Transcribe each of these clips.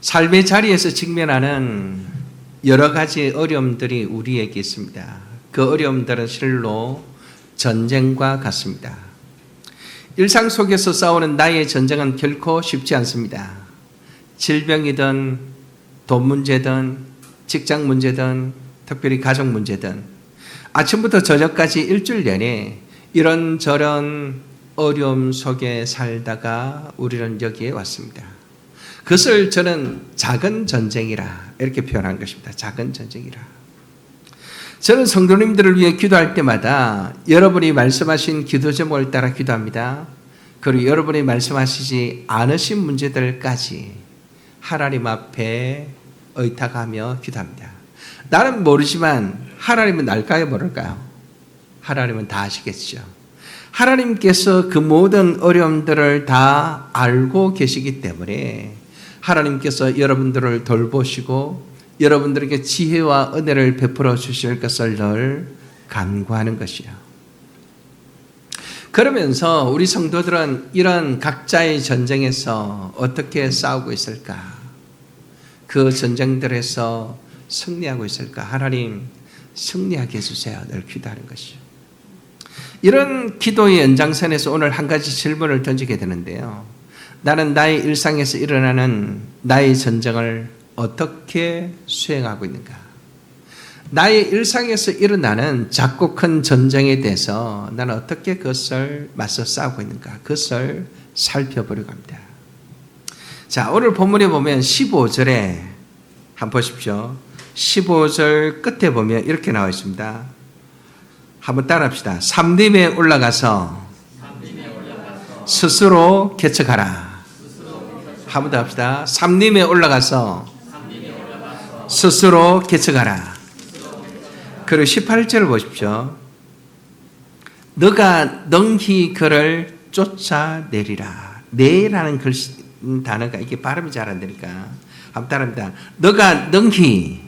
삶의 자리에서 직면하는 여러 가지 어려움들이 우리에게 있습니다. 그 어려움들은 실로 전쟁과 같습니다. 일상 속에서 싸우는 나의 전쟁은 결코 쉽지 않습니다. 질병이든 돈 문제든 직장 문제든 특별히 가족 문제든 아침부터 저녁까지 일주일 내내 이런저런 어려움 속에 살다가 우리는 여기에 왔습니다. 그것을 저는 작은 전쟁이라 이렇게 표현한 것입니다. 작은 전쟁이라. 저는 성도님들을 위해 기도할 때마다 여러분이 말씀하신 기도 제목을 따라 기도합니다. 그리고 여러분이 말씀하시지 않으신 문제들까지 하나님 앞에 의탁하며 기도합니다. 나는 모르지만 하나님은 알까요, 모를까요? 하나님은 다 아시겠죠. 하나님께서 그 모든 어려움들을 다 알고 계시기 때문에 하나님께서 여러분들을 돌보시고 여러분들에게 지혜와 은혜를 베풀어 주실 것을 늘 간구하는 것이요. 그러면서 우리 성도들은 이런 각자의 전쟁에서 어떻게 싸우고 있을까? 그 전쟁들에서 승리하고 있을까? 하나님 승리하게 해주세요. 늘 기도하는 것이요. 이런 기도의 연장선에서 오늘 한 가지 질문을 던지게 되는데요. 나는 나의 일상에서 일어나는 나의 전쟁을 어떻게 수행하고 있는가? 나의 일상에서 일어나는 작고 큰 전쟁에 대해서 나는 어떻게 그것을 맞서 싸우고 있는가? 그것을 살펴보려고 합니다. 자, 오늘 본문에 보면 15절에 한번 보십시오. 15절 끝에 보면 이렇게 나와 있습니다. 한번 따라합시다. 삼림에 올라가서 스스로 개척하라. 한번 더 합시다. 삼림에 올라가서 스스로 개척하라. 그리고 18절을 보십시오. 너가 능히 그를 쫓아내리라. 내라는 단어가 이게 발음이 잘 안 되니까 한번 따라합니다. 너가 능히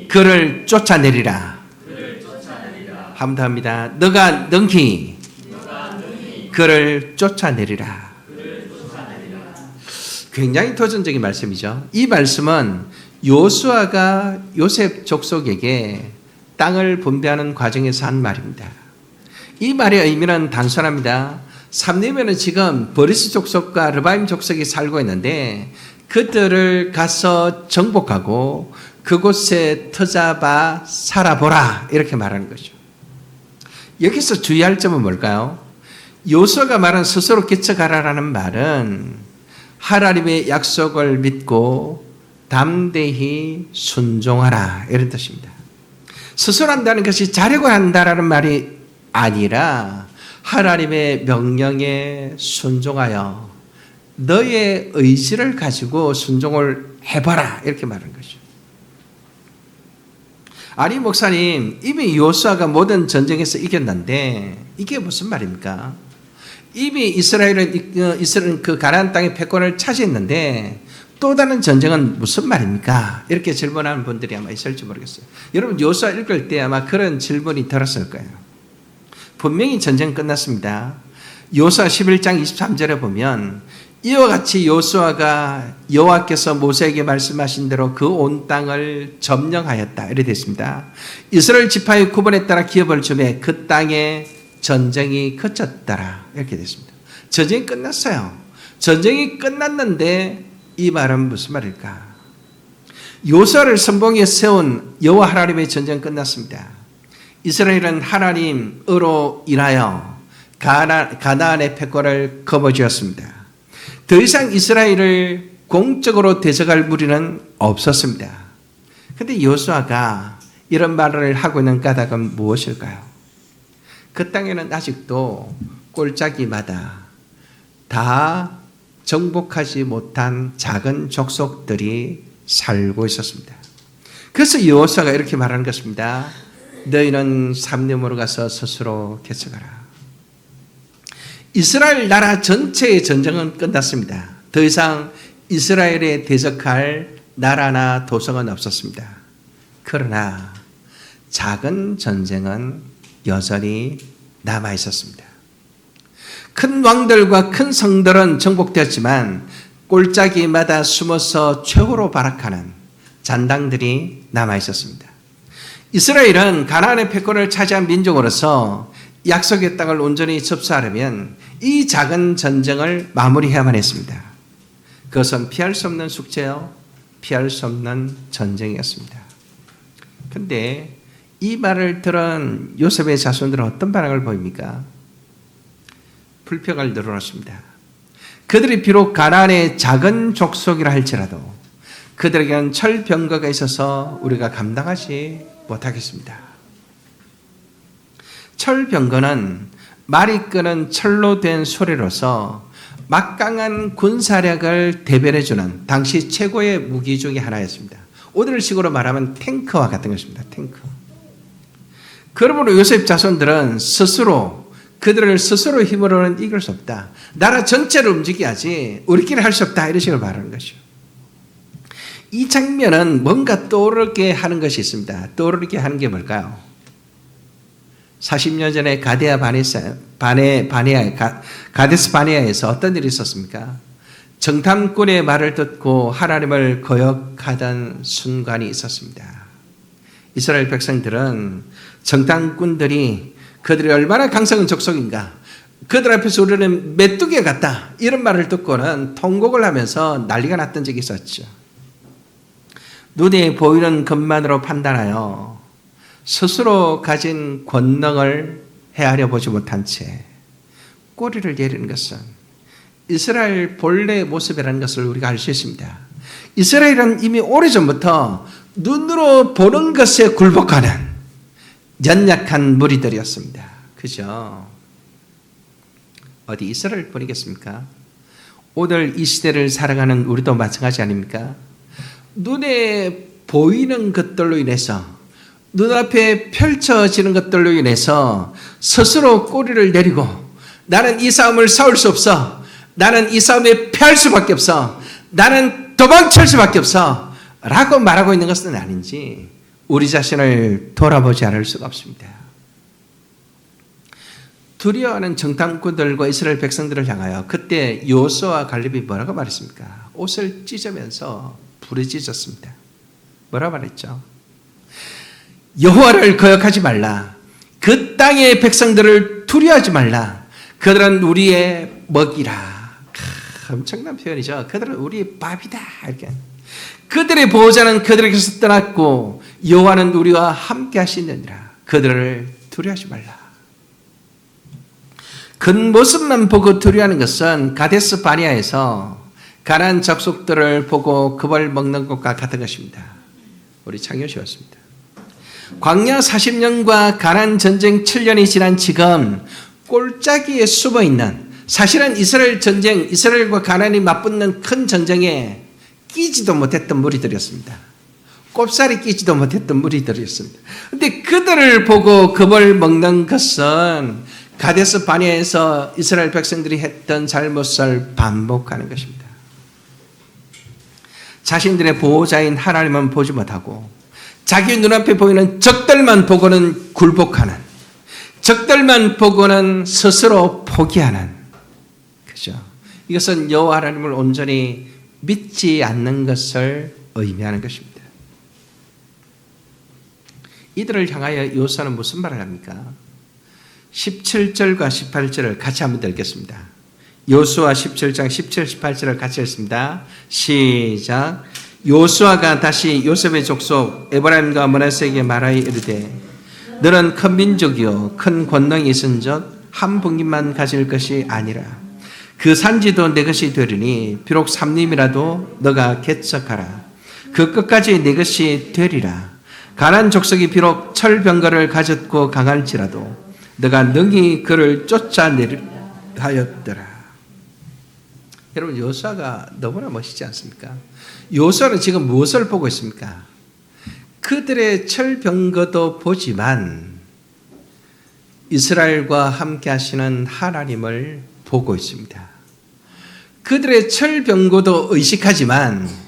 그를 쫓아내리라. 한번 더 합니다. 너가 능히 그를 쫓아내리라. 굉장히 도전적인 말씀이죠. 이 말씀은 요수아가 요셉 족속에게 땅을 분배하는 과정에서 한 말입니다. 이 말의 의미는 단순합니다. 삼림에는 지금 버리스 족속과 르바임 족속이 살고 있는데 그들을 가서 정복하고 그곳에 터잡아 살아보라 이렇게 말하는 거죠. 여기서 주의할 점은 뭘까요? 요수아가 말한 스스로 개척하라라는 말은 하나님의 약속을 믿고 담대히 순종하라 이런 뜻입니다. 스스로 한다는 것이 자력을 한다라는 말이 아니라 하나님의 명령에 순종하여 너의 의지를 가지고 순종을 해봐라 이렇게 말하는 거죠. 아니 목사님 이미 요수아가 모든 전쟁에서 이겼는데 이게 무슨 말입니까? 이미 이스라엘은 그 가나안 땅의 패권을 차지했는데 또 다른 전쟁은 무슨 말입니까? 이렇게 질문하는 분들이 아마 있을지 모르겠어요. 여러분 요수아 읽을 때 아마 그런 질문이 들었을 거예요. 분명히 전쟁 끝났습니다. 요수아 11장 23절에 보면 이와 같이 요수아가 여호와께서 모세에게 말씀하신 대로 그 온 땅을 점령하였다 이렇게 됐습니다. 이스라엘 지파의 구분에 따라 기업을 주매 그 땅에 전쟁이 그쳤더라 이렇게 됐습니다. 전쟁이 끝났어요. 전쟁이 끝났는데 이 말은 무슨 말일까? 요수아를 선봉에 세운 여호와 하나님의 전쟁 끝났습니다. 이스라엘은 하나님으로 인하여 가나안의 패권을 거머쥐었습니다. 더 이상 이스라엘을 공적으로 대적할 무리는 없었습니다. 그런데 요수아가 이런 말을 하고 있는 까닭은 무엇일까요? 그 땅에는 아직도 꼴짜기마다 다 정복하지 못한 작은 족속들이 살고 있었습니다. 그래서 여호수아가 이렇게 말하는 것입니다. 너희는 삼림으로 가서 스스로 개척하라. 이스라엘 나라 전체의 전쟁은 끝났습니다. 더 이상 이스라엘에 대적할 나라나 도성은 없었습니다. 그러나 작은 전쟁은 여전히 남아 있었습니다. 큰 왕들과 큰 성들은 정복되었지만 골짜기마다 숨어서 최후로 발악하는 잔당들이 남아 있었습니다. 이스라엘은 가나안의 패권을 차지한 민족으로서 약속의 땅을 온전히 접수하려면 이 작은 전쟁을 마무리해야만 했습니다. 그것은 피할 수 없는 숙제요, 피할 수 없는 전쟁이었습니다. 그런데 이 말을 들은 요셉의 자손들은 어떤 반응을 보입니까? 불평을 늘어놓습니다. 그들이 비록 가나안의 작은 족속이라 할지라도 그들에게는 철병거가 있어서 우리가 감당하지 못하겠습니다. 철병거는 말이 끄는 철로 된 소리로서 막강한 군사력을 대변해주는 당시 최고의 무기 중에 하나였습니다. 오늘식으로 말하면 탱크와 같은 것입니다. 탱크. 그러므로 요셉 자손들은 그들을 스스로 힘으로는 이길 수 없다. 나라 전체를 움직여야지 우리끼리 할 수 없다. 이런 식으로 말하는 것이죠. 이 장면은 뭔가 떠오르게 하는 것이 있습니다. 떠오르게 하는 게 뭘까요? 40년 전에 가데스 바네아에서 어떤 일이 있었습니까? 정탐꾼의 말을 듣고 하나님을 거역하던 순간이 있었습니다. 이스라엘 백성들은 정탐꾼들이 그들이 얼마나 강성한 족속인가, 그들 앞에서 우리는 메뚜기 같다, 이런 말을 듣고는 통곡을 하면서 난리가 났던 적이 있었죠. 눈에 보이는 것만으로 판단하여 스스로 가진 권능을 헤아려 보지 못한 채 꼬리를 내리는 것은 이스라엘 본래의 모습이라는 것을 우리가 알 수 있습니다. 이스라엘은 이미 오래전부터 눈으로 보는 것에 굴복하는 연약한 무리들이었습니다. 그죠? 어디 이스라엘 뿐이겠습니까? 오늘 이 시대를 살아가는 우리도 마찬가지 아닙니까? 눈에 보이는 것들로 인해서, 눈앞에 펼쳐지는 것들로 인해서 스스로 꼬리를 내리고 나는 이 싸움을 싸울 수 없어, 나는 이 싸움에 패할 수밖에 없어, 나는 도망칠 수밖에 없어 라고 말하고 있는 것은 아닌지 우리 자신을 돌아보지 않을 수가 없습니다. 두려워하는 정탐꾼들과 이스라엘 백성들을 향하여 그때 여호수아와 갈렙이 뭐라고 말했습니까? 옷을 찢으면서 부르짖었습니다. 뭐라고 말했죠? 여호와를 거역하지 말라. 그 땅의 백성들을 두려워하지 말라. 그들은 우리의 먹이라. 엄청난 표현이죠. 그들은 우리의 밥이다. 이렇게. 그들의 보호자는 그들에게서 떠났고 여호와는 우리와 함께 하시느니라. 그들을 두려워하지 말라. 겉모습만 보고 두려워하는 것은 가데스 바네아에서 가나안 족속들을 보고 급을 먹는 것과 같은 것입니다. 우리 창효시였습니다. 광야 40년과 가나안 전쟁 7년이 지난 지금 골짜기에 숨어있는, 사실은 이스라엘 전쟁, 이스라엘과 가나안이 맞붙는 큰 전쟁에 끼지도 못했던 무리들이었습니다. 꼽살이 끼지도 못했던 무리들이었습니다. 그런데 그들을 보고 겁을 먹는 것은 가데스 바네아에서 이스라엘 백성들이 했던 잘못을 반복하는 것입니다. 자신들의 보호자인 하나님은 보지 못하고 자기 눈앞에 보이는 적들만 보고는 굴복하는, 적들만 보고는 스스로 포기하는, 그죠? 이것은 여호와 하나님을 온전히 믿지 않는 것을 의미하는 것입니다. 이들을 향하여 여호수아는 무슨 말을 합니까? 17절과 18절을 같이 한번 읽겠습니다. 여호수아 17장 17, 18절을 같이 읽습니다. 시작. 여호수아가 다시 요셉의 족속 에브라임과 므낫세에게 말하여 이르되 너는 큰 민족이요 큰 권능이 있은즉 한 분깃만 가질 것이 아니라 그 산지도 내 것이 되리니 비록 삼림이라도 너가 개척하라. 그 끝까지 내 것이 되리라. 가나안 족속이 비록 철병거를 가졌고 강할지라도 너가 능히 그를 쫓아내려 하였더라. 여러분, 여호수아가 너무나 멋있지 않습니까? 여호수아는 지금 무엇을 보고 있습니까? 그들의 철병거도 보지만 이스라엘과 함께 하시는 하나님을 보고 있습니다. 그들의 철병거도 의식하지만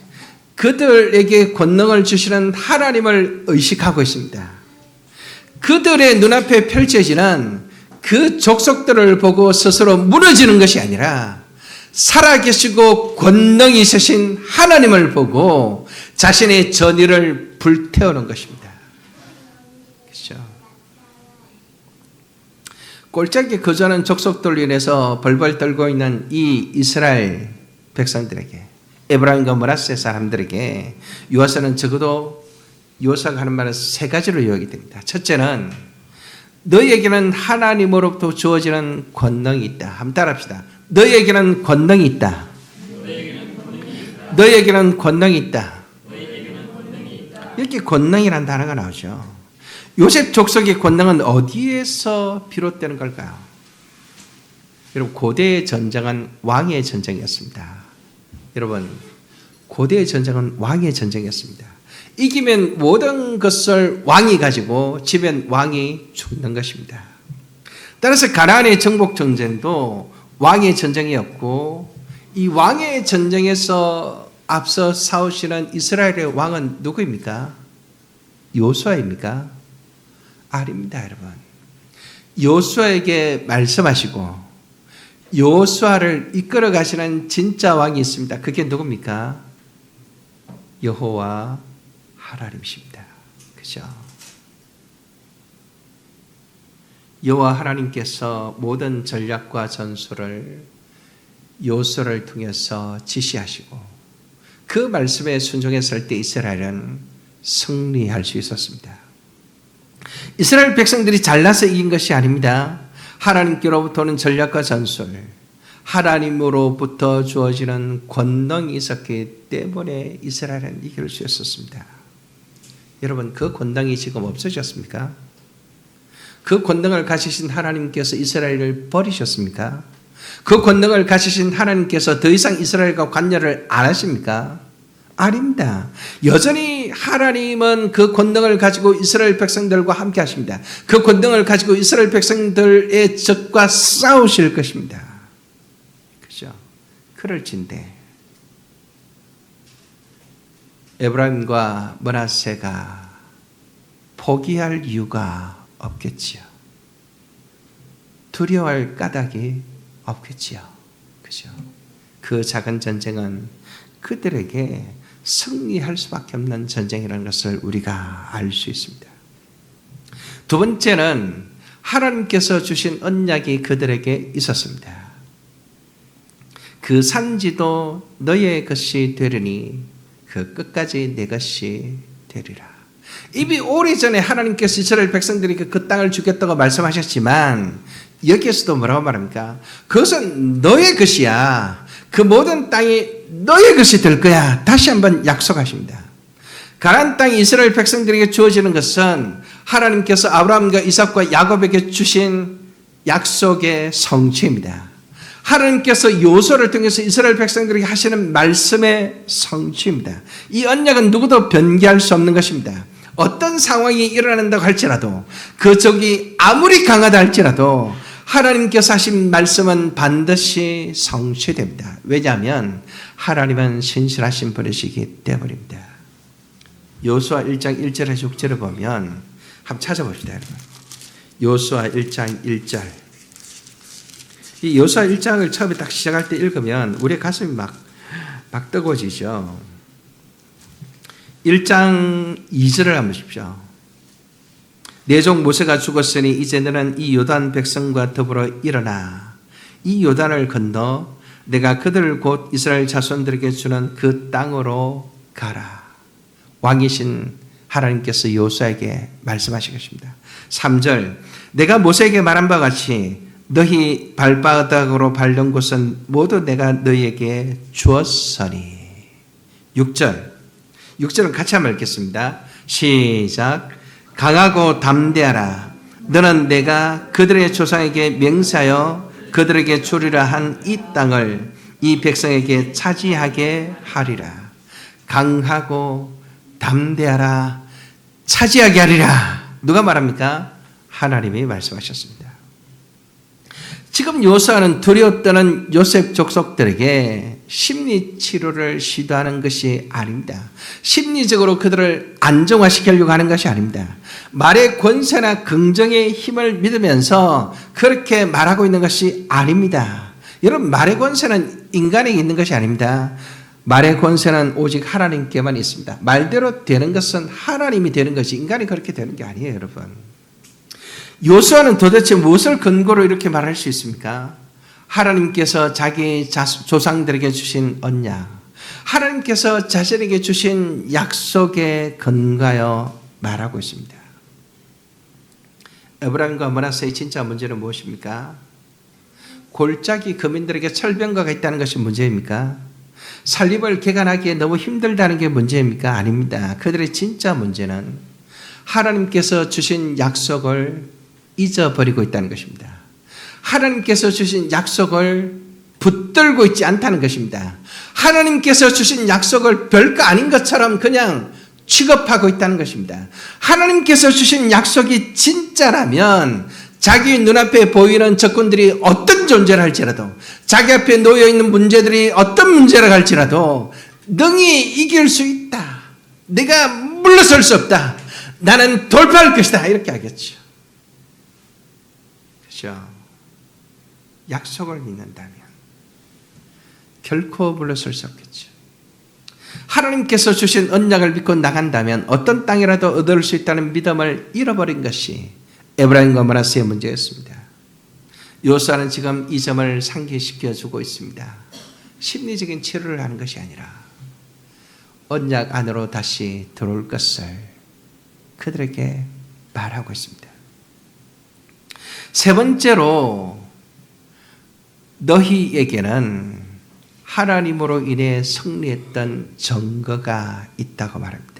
그들에게 권능을 주시는 하나님을 의식하고 있습니다. 그들의 눈앞에 펼쳐지는 그 족속들을 보고 스스로 무너지는 것이 아니라 살아계시고 권능이 있으신 하나님을 보고 자신의 전의를 불태우는 것입니다. 그렇죠? 꼴짝이 거저하는 족속들로 인해서 벌벌 떨고 있는 이 이스라엘 백성들에게, 에브라임과 므낫세 사람들에게 요아서는 적어도 요사가 하는 말은 세 가지로 요약이 됩니다. 첫째는 너희에게는 하나님으로부터 주어지는 권능이 있다. 한번 따라합시다. 너희에게는 권능이 있다. 너희에게는 권능이 있다. 이렇게 권능이라는 단어가 나오죠. 요셉 족속의 권능은 어디에서 비롯되는 걸까요? 여러분, 고대의 전쟁은 왕의 전쟁이었습니다. 여러분, 고대의 전쟁은 왕의 전쟁이었습니다. 이기면 모든 것을 왕이 가지고 지면 왕이 죽는 것입니다. 따라서 가나안의 정복 전쟁도 왕의 전쟁이었고, 이 왕의 전쟁에서 앞서 싸우시는 이스라엘의 왕은 누구입니까? 요수아입니까? 아닙니다, 여러분. 요수아에게 말씀하시고 요수아를 이끌어 가시는 진짜 왕이 있습니다. 그게 누굽니까? 여호와 하나님이십니다. 그죠? 여호와 하나님께서 모든 전략과 전술을 요수아를 통해서 지시하시고 그 말씀에 순종했을 때 이스라엘은 승리할 수 있었습니다. 이스라엘 백성들이 잘나서 이긴 것이 아닙니다. 하나님께로부터는 전략과 전술, 하나님으로부터 주어지는 권능이 있었기 때문에 이스라엘은 이길 수 있었습니다. 여러분, 그 권능이 지금 없어졌습니까? 그 권능을 가지신 하나님께서 이스라엘을 버리셨습니까? 그 권능을 가지신 하나님께서 더 이상 이스라엘과 관여를 안 하십니까? 아닙니다. 여전히 하나님은 그 권능을 가지고 이스라엘 백성들과 함께 하십니다. 그 권능을 가지고 이스라엘 백성들의 적과 싸우실 것입니다. 그죠? 그럴진데 에브라임과 므낫세가 포기할 이유가 없겠지요. 두려워할 까닭이 없겠지요. 그죠? 그 작은 전쟁은 그들에게 승리할 수밖에 없는 전쟁이라는 것을 우리가 알 수 있습니다. 두 번째는 하나님께서 주신 언약이 그들에게 있었습니다. 그 산지도 너의 것이 되리니 그 끝까지 내 것이 되리라. 이미 오래전에 하나님께서 이스라엘 백성들에게 그 땅을 주겠다고 말씀하셨지만 여기에서도 뭐라고 말합니까? 그것은 너의 것이야. 그 모든 땅이 너의 것이 될 거야. 다시 한번 약속하십니다. 가나안 땅이 이스라엘 백성들에게 주어지는 것은 하나님께서 아브라함과 이삭과 야곱에게 주신 약속의 성취입니다. 하나님께서 요소를 통해서 이스라엘 백성들에게 하시는 말씀의 성취입니다. 이 언약은 누구도 변개할 수 없는 것입니다. 어떤 상황이 일어난다고 할지라도 그 적이 아무리 강하다 할지라도 하나님께서 하신 말씀은 반드시 성취됩니다. 왜냐하면 하나님은 신실하신 분이시기 때문입니다. 요수아 1장 1절에서 6절을 보면 한번 찾아봅시다, 여러분. 요수아 1장 1절. 이 요수아 1장을 처음에 딱 시작할 때 읽으면 우리의 가슴이 막 뜨거워지죠. 1장 2절을 한번 보십시오. 내 종 모세가 죽었으니 이제 너는 이 요단 백성과 더불어 일어나 이 요단을 건너 내가 그들을 곧 이스라엘 자손들에게 주는 그 땅으로 가라. 왕이신 하나님께서 요수아에게 말씀하신 것입니다. 3절 내가 모세에게 말한 바와 같이 너희 발바닥으로 밟는 곳은 모두 내가 너희에게 주었으니. 6절은 같이 한번 읽겠습니다. 시작. 강하고 담대하라. 너는 내가 그들의 조상에게 맹세하여 그들에게 주리라 한 이 땅을 이 백성에게 차지하게 하리라. 강하고 담대하라. 차지하게 하리라. 누가 말합니까? 하나님이 말씀하셨습니다. 지금 요수아는 두려워 떠는 요셉 족속들에게 심리 치료를 시도하는 것이 아닙니다. 심리적으로 그들을 안정화시키려고 하는 것이 아닙니다. 말의 권세나 긍정의 힘을 믿으면서 그렇게 말하고 있는 것이 아닙니다. 여러분, 말의 권세는 인간에게 있는 것이 아닙니다. 말의 권세는 오직 하나님께만 있습니다. 말대로 되는 것은 하나님이 되는 것이 인간이 그렇게 되는 게 아니에요, 여러분. 요수아는 도대체 무엇을 근거로 이렇게 말할 수 있습니까? 하나님께서 자기 조상들에게 주신 언약, 하나님께서 자신에게 주신 약속에 근거하여 말하고 있습니다. 에브라임과 므낫세의 진짜 문제는 무엇입니까? 골짜기 거민들에게 철병거가 있다는 것이 문제입니까? 살림을 개간하기에 너무 힘들다는 게 문제입니까? 아닙니다. 그들의 진짜 문제는 하나님께서 주신 약속을 잊어버리고 있다는 것입니다. 하나님께서 주신 약속을 붙들고 있지 않다는 것입니다. 하나님께서 주신 약속을 별거 아닌 것처럼 그냥 취급하고 있다는 것입니다. 하나님께서 주신 약속이 진짜라면 자기 눈앞에 보이는 적군들이 어떤 존재를 할지라도, 자기 앞에 놓여있는 문제들이 어떤 문제를 할지라도 능히 이길 수 있다. 내가 물러설 수 없다. 나는 돌파할 것이다. 이렇게 하겠죠. 그렇죠? 약속을 믿는다면 결코 물러설 수 없겠죠. 하나님께서 주신 언약을 믿고 나간다면 어떤 땅이라도 얻을 수 있다는 믿음을 잃어버린 것이 에브라임과 므낫세의 문제였습니다. 요수아는 지금 이 점을 상기시켜주고 있습니다. 심리적인 치료를 하는 것이 아니라 언약 안으로 다시 들어올 것을 그들에게 말하고 있습니다. 세 번째로 너희에게는 하나님으로 인해 승리했던 증거가 있다고 말합니다.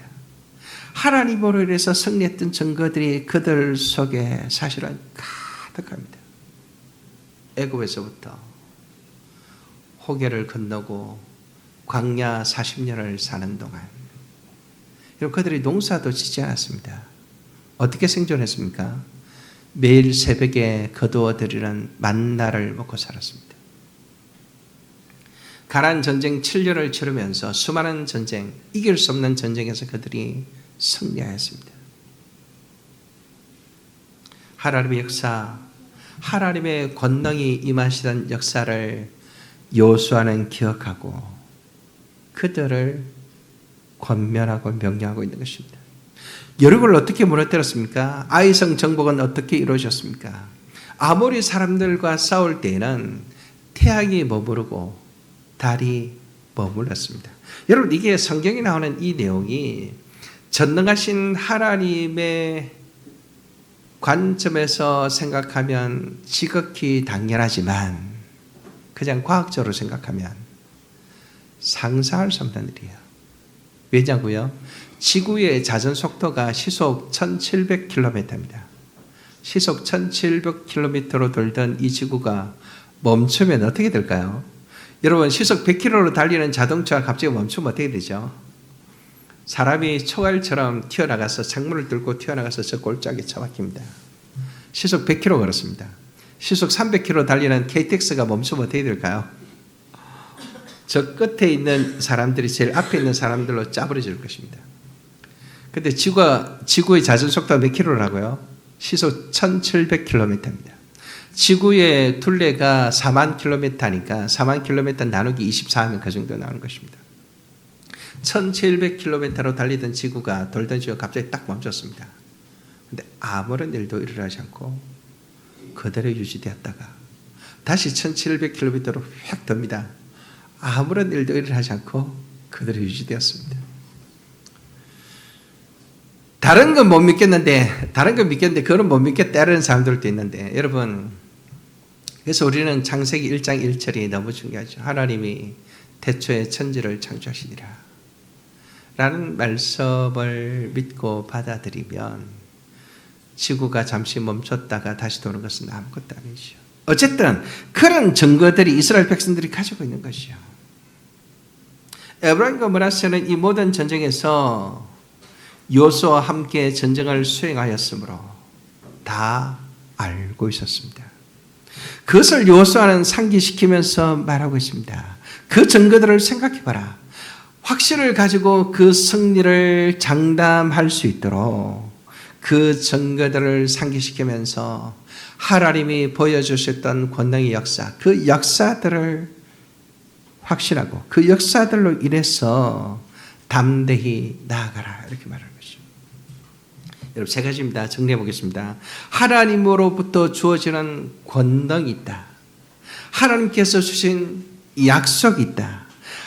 하나님으로 인해서 승리했던 증거들이 그들 속에 사실은 가득합니다. 애굽에서부터 호계를 건너고 광야 40년을 사는 동안 그들이 농사도 짓지 않았습니다. 어떻게 생존했습니까? 매일 새벽에 거두어 드리는 만나를 먹고 살았습니다. 가나안 전쟁 7년을 치르면서 수많은 전쟁, 이길 수 없는 전쟁에서 그들이 승리하였습니다. 하나님의 역사, 하나님의 권능이 임하시던 역사를 요수아는 기억하고 그들을 권면하고 명령하고 있는 것입니다. 여리고를 어떻게 무너뜨렸습니까? 아이성 정복은 어떻게 이루어졌습니까? 아모리 사람들과 싸울 때에는 태양이 머무르고 달이 머물렀습니다. 여러분, 이게 성경에 나오는 이 내용이 전능하신 하나님의 관점에서 생각하면 지극히 당연하지만 그냥 과학적으로 생각하면 상상할 수 없는 일이에요. 왜냐고요? 지구의 자전 속도가 시속 1700km입니다. 시속 1700km로 돌던 이 지구가 멈추면 어떻게 될까요? 여러분, 시속 100km로 달리는 자동차가 갑자기 멈추면 어떻게 되죠? 사람이 총알처럼 튀어나가서 창문을 뚫고 튀어나가서 저 골짜기에 처박힙니다. 시속 100km 걸었습니다. 시속 300km 달리는 KTX가 멈추면 어떻게 될까요? 저 끝에 있는 사람들이 제일 앞에 있는 사람들로 짜버려질 것입니다. 근데 지구의 자전 속도가 몇 킬로라고요? 시속 1700km입니다. 지구의 둘레가 4만 킬로미터니까 4만 킬로미터 나누기 24하면 그 정도 나오는 것입니다. 1700km로 달리던 지구가 돌던 지구가 갑자기 딱 멈췄습니다. 근데 아무런 일도 일어나지 않고 그대로 유지되었다가 다시 1700km로 휙 돕니다. 아무런 일도 일어나지 않고 그대로 유지되었습니다. 다른 건 못 믿겠는데 그거는 못 믿겠다는 사람들도 있는데, 여러분, 그래서 우리는 창세기 1장 1절이 너무 중요하죠. 하나님이 태초에 천지를 창조하시니라 라는 말씀을 믿고 받아들이면 지구가 잠시 멈췄다가 다시 도는 것은 아무것도 아니죠. 어쨌든 그런 증거들이 이스라엘 백성들이 가지고 있는 것이요. 에브라임과 므낫세는 이 모든 전쟁에서 요수아와 함께 전쟁을 수행하였으므로 다 알고 있었습니다. 그것을 요수아는 상기시키면서 말하고 있습니다. 그 증거들을 생각해봐라. 확신을 가지고 그 승리를 장담할 수 있도록 그 증거들을 상기시키면서 하나님이 보여주셨던 권능의 역사, 그 역사들을 확신하고 그 역사들로 인해서 담대히 나아가라 이렇게 말하는 것이죠. 여러분 세 가지입니다. 정리해 보겠습니다. 하나님으로부터 주어지는 권능이 있다. 하나님께서 주신 약속이 있다.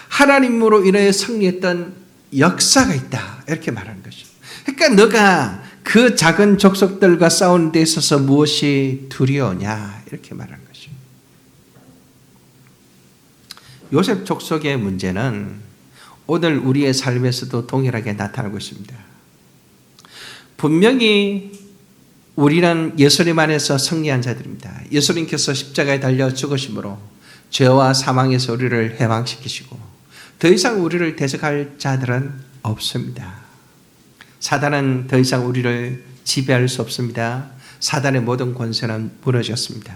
하나님으로 인해 승리했던 역사가 있다. 이렇게 말하는 것이죠. 그러니까 너가 그 작은 족속들과 싸우는 데 있어서 무엇이 두려우냐 이렇게 말하는 것이죠. 요셉 족속의 문제는 오늘 우리의 삶에서도 동일하게 나타나고 있습니다. 분명히 우리는 예수님 안에서 승리한 자들입니다. 예수님께서 십자가에 달려 죽으심으로 죄와 사망에서 우리를 해방시키시고 더 이상 우리를 대적할 자들은 없습니다. 사단은 더 이상 우리를 지배할 수 없습니다. 사단의 모든 권세는 무너졌습니다.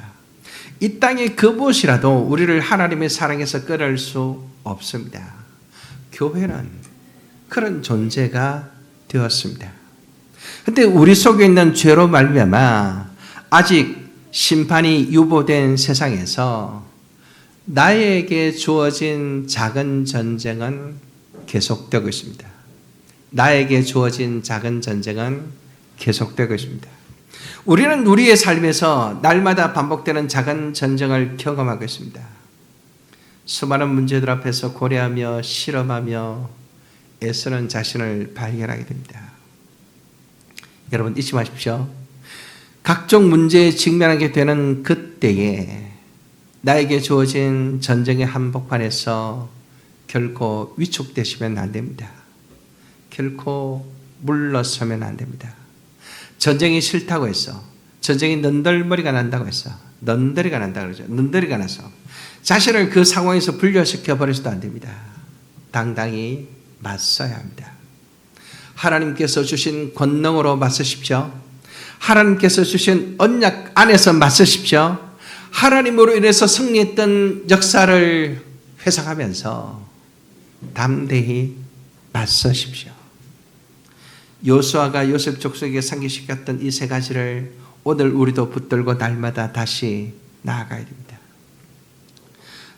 이 땅에 그 무엇이라도 우리를 하나님의 사랑에서 끌어올 수 없습니다. 교회는 그런 존재가 되었습니다. 그런데 우리 속에 있는 죄로 말미암아 아직 심판이 유보된 세상에서 나에게 주어진 작은 전쟁은 계속되고 있습니다. 나에게 주어진 작은 전쟁은 계속되고 있습니다. 우리는 우리의 삶에서 날마다 반복되는 작은 전쟁을 경험하고 있습니다. 수많은 문제들 앞에서 고려하며 실험하며 애쓰는 자신을 발견하게 됩니다. 여러분 잊지 마십시오. 각종 문제에 직면하게 되는 그때에 나에게 주어진 전쟁의 한복판에서 결코 위축되시면 안 됩니다. 결코 물러서면 안 됩니다. 전쟁이 싫다고 해서 전쟁이 넌덜머리가 난다고 해서 넌더리가 난다고 그러죠. 넌더리가 나서 자신을 그 상황에서 분리시켜 버려서도 안 됩니다. 당당히 맞서야 합니다. 하나님께서 주신 권능으로 맞서십시오. 하나님께서 주신 언약 안에서 맞서십시오. 하나님으로 인해서 승리했던 역사를 회상하면서 담대히 맞서십시오. 요수아가 요셉 족속에게 상기시켰던 이 세 가지를 오늘 우리도 붙들고 날마다 다시 나아가야 됩니다.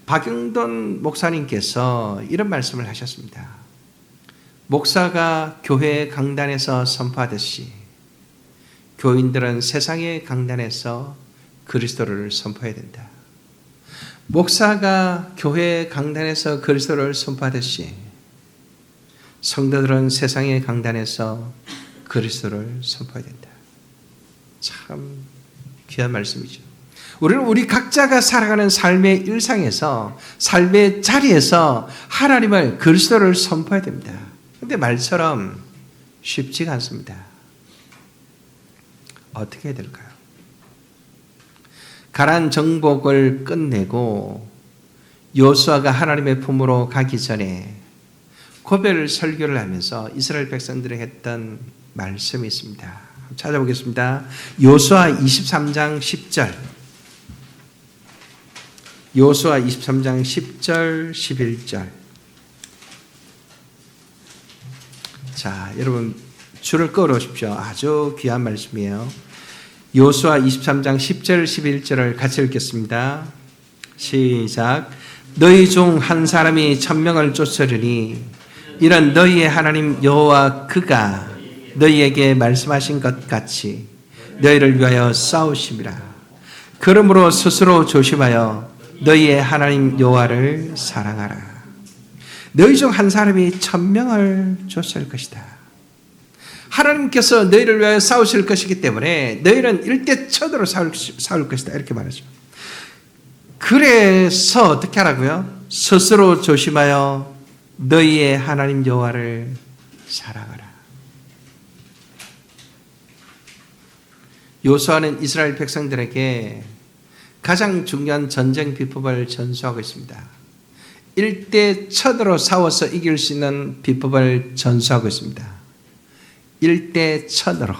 박영돈 목사님께서 이런 말씀을 하셨습니다. 목사가 교회의 강단에서 선포하듯이 교인들은 세상의 강단에서 그리스도를 선포해야 된다. 목사가 교회의 강단에서 그리스도를 선포하듯이 성도들은 세상의 강단에서 그리스도를 선포해야 된다. 참 귀한 말씀이죠. 우리는 우리 각자가 살아가는 삶의 일상에서 삶의 자리에서 하나님을 그리스도를 선포해야 됩니다. 그런데 말처럼 쉽지가 않습니다. 어떻게 해야 될까요? 가나안 정복을 끝내고 요수아가 하나님의 품으로 가기 전에 고별 설교를 하면서 이스라엘 백성들이 했던 말씀이 있습니다. 찾아보겠습니다. 요수아 23장 10절. 요수아 23장 10절, 11절. 자, 여러분 줄을 끌어오십시오. 아주 귀한 말씀이에요. 요수아 23장 10절, 11절을 같이 읽겠습니다. 시작. 너희 중 한 사람이 1000명을 쫓으리니 이런 너희의 하나님 여호와 그가 너희에게 말씀하신 것 같이 너희를 위하여 싸우심이라. 그러므로 스스로 조심하여 너희의 하나님 여호와를 사랑하라. 너희 중 한 사람이 1000명을 쫓을 것이다. 하나님께서 너희를 위하여 싸우실 것이기 때문에 너희는 일대천으로 싸울 것이다. 이렇게 말하죠. 그래서 어떻게 하라고요? 스스로 조심하여 너희의 하나님 여호와를 사랑하라. 요수아는 이스라엘 백성들에게 가장 중요한 전쟁 비법을 전수하고 있습니다. 일대천으로 싸워서 이길 수 있는 비법을 전수하고 있습니다. 일대천으로.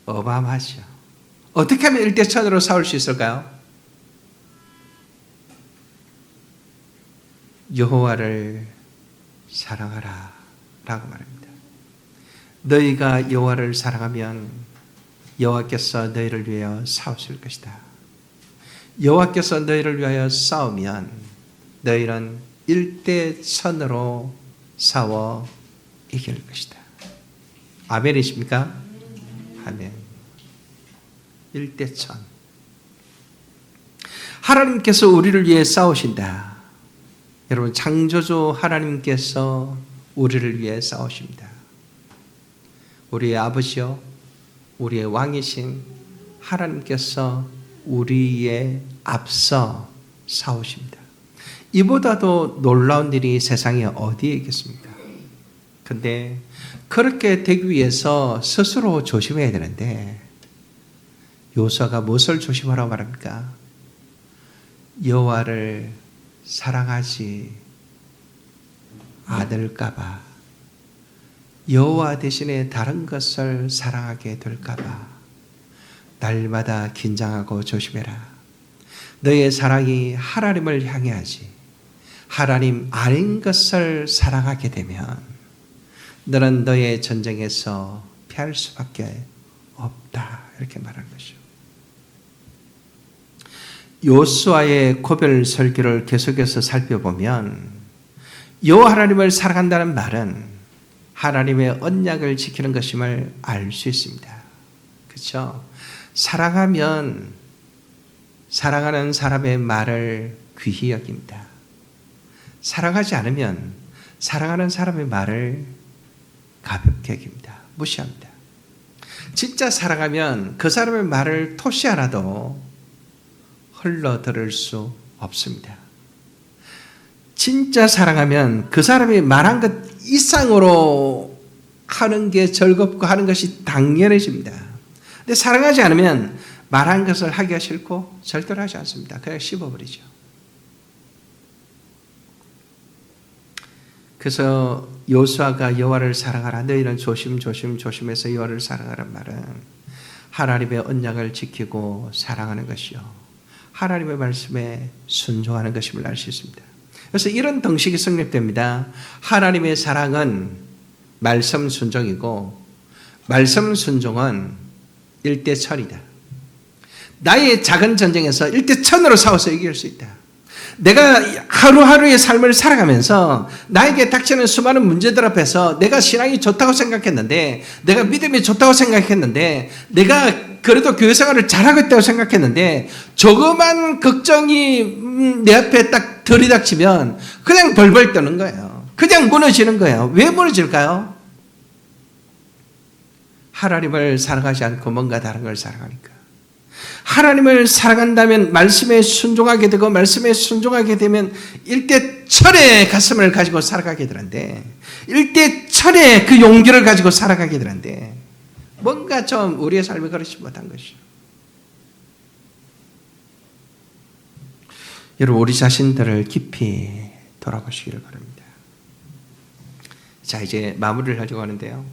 어마어마하죠. 어떻게 하면 일대천으로 싸울 수 있을까요? 여호와를 사랑하라 라고 말합니다. 너희가 여호와를 사랑하면 여호와께서 너희를 위하여 싸우실 것이다. 여호와께서 너희를 위하여 싸우면 너희는 1대 1000으로 싸워 이길 것이다. 아멘이십니까? 아멘. 1대 1000. 하나님께서 우리를 위해 싸우신다. 여러분, 창조주 하나님께서 우리를 위해 싸우십니다. 우리의 아버지요, 우리의 왕이신 하나님께서 우리의 앞서 싸우십니다. 이보다도 놀라운 일이 세상에 어디에 있겠습니까? 근데 그렇게 되기 위해서 스스로 조심해야 되는데 요수아가 무엇을 조심하라고 말합니까? 여호와를 사랑하지 않을까 봐, 여호와 대신에 다른 것을 사랑하게 될까 봐 날마다 긴장하고 조심해라. 너의 사랑이 하나님을 향해 하지 하나님 아닌 것을 사랑하게 되면 너는 너의 전쟁에서 피할 수밖에 없다. 이렇게 말하는 것이죠. 요수아의 고별 설교를 계속해서 살펴보면 여호와 하나님을 사랑한다는 말은 하나님의 언약을 지키는 것임을 알 수 있습니다. 그렇죠? 사랑하면 사랑하는 사람의 말을 귀히 여깁니다. 사랑하지 않으면 사랑하는 사람의 말을 가볍게 여깁니다. 무시합니다. 진짜 사랑하면 그 사람의 말을 토시 하나도 흘러 들을 수 없습니다. 진짜 사랑하면 그 사람이 말한 것 이상으로 하는 게 즐겁고 하는 것이 당연해집니다. 근데 사랑하지 않으면 말한 것을 하기가 싫고 절대로 하지 않습니다. 그냥 씹어버리죠. 그래서 요수아가 여호와를 사랑하라. 너희는 조심해서 여호와를 사랑하란 말은 하나님의 언약을 지키고 사랑하는 것이요, 하나님의 말씀에 순종하는 것임을 알 수 있습니다. 그래서 이런 등식이 성립됩니다. 하나님의 사랑은 말씀 순종이고 말씀 순종은 1대 1000이다. 나의 작은 전쟁에서 1대 1000으로 싸워서 이길 수 있다. 내가 하루하루의 삶을 살아가면서 나에게 닥치는 수많은 문제들 앞에서 내가 신앙이 좋다고 생각했는데, 내가 믿음이 좋다고 생각했는데, 내가 그래도 교회 생활을 잘하고 있다고 생각했는데 조그만 걱정이 내 앞에 딱 들이닥치면 그냥 벌벌 떠는 거예요. 그냥 무너지는 거예요. 왜 무너질까요? 하나님을 사랑하지 않고 뭔가 다른 걸 사랑하니까. 하나님을 사랑한다면 말씀에 순종하게 되고 말씀에 순종하게 되면 1대 1000의 가슴을 가지고 살아가게 되는데, 1대 1000의 그 용기를 가지고 살아가게 되는데 뭔가 좀 우리의 삶이 그렇지 못한 것이죠. 여러분, 우리 자신들을 깊이 돌아보시기를 바랍니다. 자, 이제 마무리를 하려고 하는데요.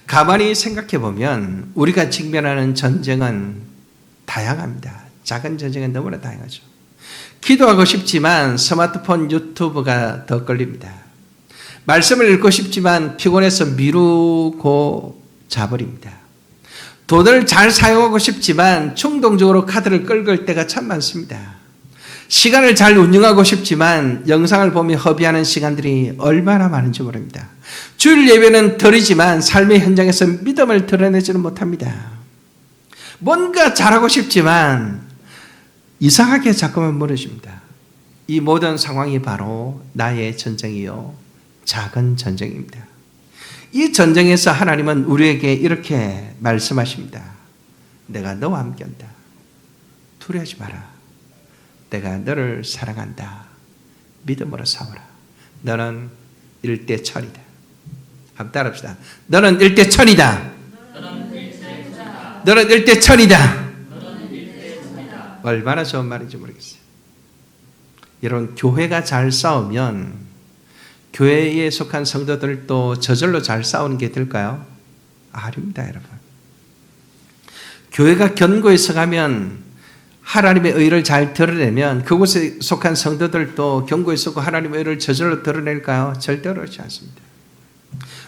가만히 생각해 보면 우리가 직면하는 전쟁은 다양합니다. 작은 전쟁은 너무나 다양하죠. 기도하고 싶지만 스마트폰 유튜브가 더 걸립니다. 말씀을 읽고 싶지만 피곤해서 미루고 자버립니다. 돈을 잘 사용하고 싶지만 충동적으로 카드를 긁을 때가 참 많습니다. 시간을 잘 운영하고 싶지만 영상을 보며 허비하는 시간들이 얼마나 많은지 모릅니다. 주일 예배는 드리지만 삶의 현장에서 믿음을 드러내지는 못합니다. 뭔가 잘하고 싶지만 이상하게 자꾸만 무너집니다. 이 모든 상황이 바로 나의 전쟁이요, 작은 전쟁입니다. 이 전쟁에서 하나님은 우리에게 이렇게 말씀하십니다. 내가 너와 함께한다. 두려워하지 마라. 내가 너를 사랑한다. 믿음으로 싸워라. 너는 1대 1000이다. 한번 따라합시다. 너는 1대 1000이다. 너는 1대 1000이다. 얼마나 좋은 말인지 모르겠어요. 여러분, 교회가 잘 싸우면 교회에 속한 성도들도 저절로 잘 싸우는 게 될까요? 아닙니다, 여러분. 교회가 견고히 서가면, 하나님의 의를 잘 드러내면 그곳에 속한 성도들도 견고히 서고 하나님의 의를 저절로 드러낼까요? 절대로 그렇지 않습니다.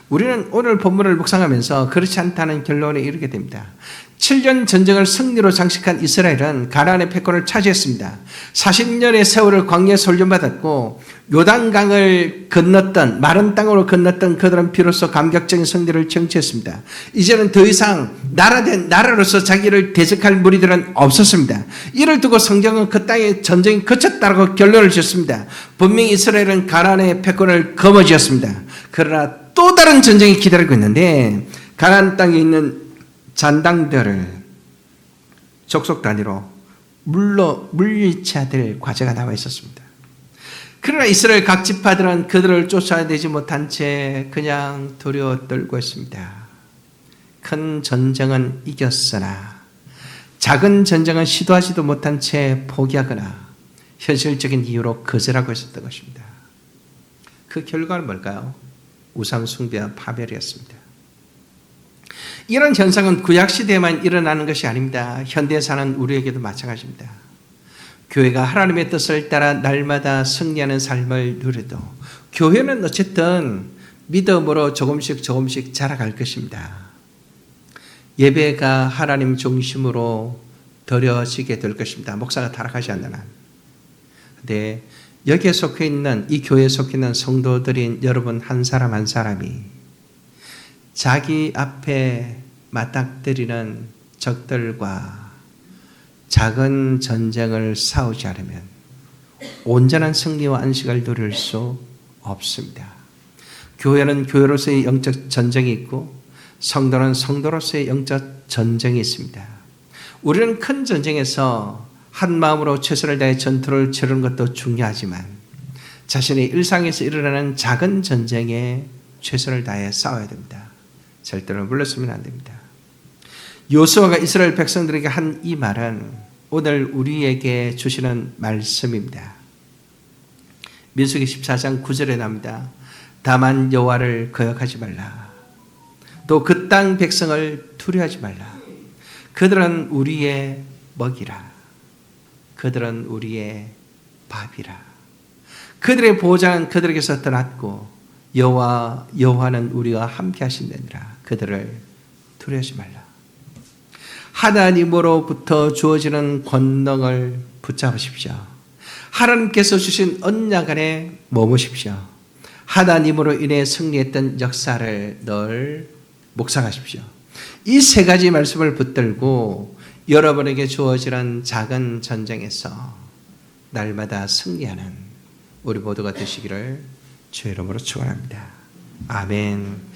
우리는 오늘 본문을 묵상하면서 그렇지 않다는 결론에 이르게 됩니다. 7년 전쟁을 승리로 장식한 이스라엘은 가나안의 패권을 차지했습니다. 40년의 세월을 광야에서 훈련받았고 요단강을 건넜던 마른 땅으로 건넜던 그들은 비로소 감격적인 승리를 쟁취했습니다. 이제는 더 이상 나라된 나라로서 자기를 대적할 무리들은 없었습니다. 이를 두고 성경은 그 땅에 전쟁이 그쳤다고 결론을 지었습니다. 분명히 이스라엘은 가나안의 패권을 거머쥐었습니다. 그러나 또 다른 전쟁이 기다리고 있는데 가나안 땅에 있는 잔당들을 족속 단위로 물리쳐야 될 과제가 나와 있었습니다. 그러나 이스라엘 각 지파들은 그들을 쫓아내지 못한 채 그냥 두려워 떨고 있습니다. 큰 전쟁은 이겼으나 작은 전쟁은 시도하지도 못한 채 포기하거나 현실적인 이유로 거절하고 있었던 것입니다. 그 결과는 뭘까요? 우상 숭배와 파멸이었습니다. 이런 현상은 구약시대에만 일어나는 것이 아닙니다. 현대에 사는 우리에게도 마찬가지입니다. 교회가 하나님의 뜻을 따라 날마다 승리하는 삶을 누려도 교회는 어쨌든 믿음으로 조금씩 자라갈 것입니다. 예배가 하나님 중심으로 드려지게 될 것입니다. 목사가 타락하지 않는 한. 근데 여기에 속해 있는, 이 교회에 속해 있는 성도들인 여러분 한 사람 한 사람이 자기 앞에 맞닥뜨리는 적들과 작은 전쟁을 싸우지 않으면 온전한 승리와 안식을 누릴 수 없습니다. 교회는 교회로서의 영적 전쟁이 있고 성도는 성도로서의 영적 전쟁이 있습니다. 우리는 큰 전쟁에서 한 마음으로 최선을 다해 전투를 치르는 것도 중요하지만 자신의 일상에서 일어나는 작은 전쟁에 최선을 다해 싸워야 됩니다. 절대로 물러서면 안 됩니다. 여호수아가 이스라엘 백성들에게 한 이 말은 오늘 우리에게 주시는 말씀입니다. 민수기 14장 9절에 나옵니다. 다만 여호와를 거역하지 말라. 또 그 땅 백성을 두려워하지 말라. 그들은 우리의 먹이라. 그들은 우리의 밥이라. 그들의 보호자는 그들에게서 떠났고 여호와는 우리와 함께 하신다니라. 그들을 두려워하지 말라. 하나님으로부터 주어지는 권능을 붙잡으십시오. 하나님께서 주신 언약 안에 머무십시오. 하나님으로 인해 승리했던 역사를 늘 묵상하십시오. 이 세 가지 말씀을 붙들고 여러분에게 주어지는 작은 전쟁에서 날마다 승리하는 우리 모두가 되시기를 주의 이름으로 축원합니다. 아멘.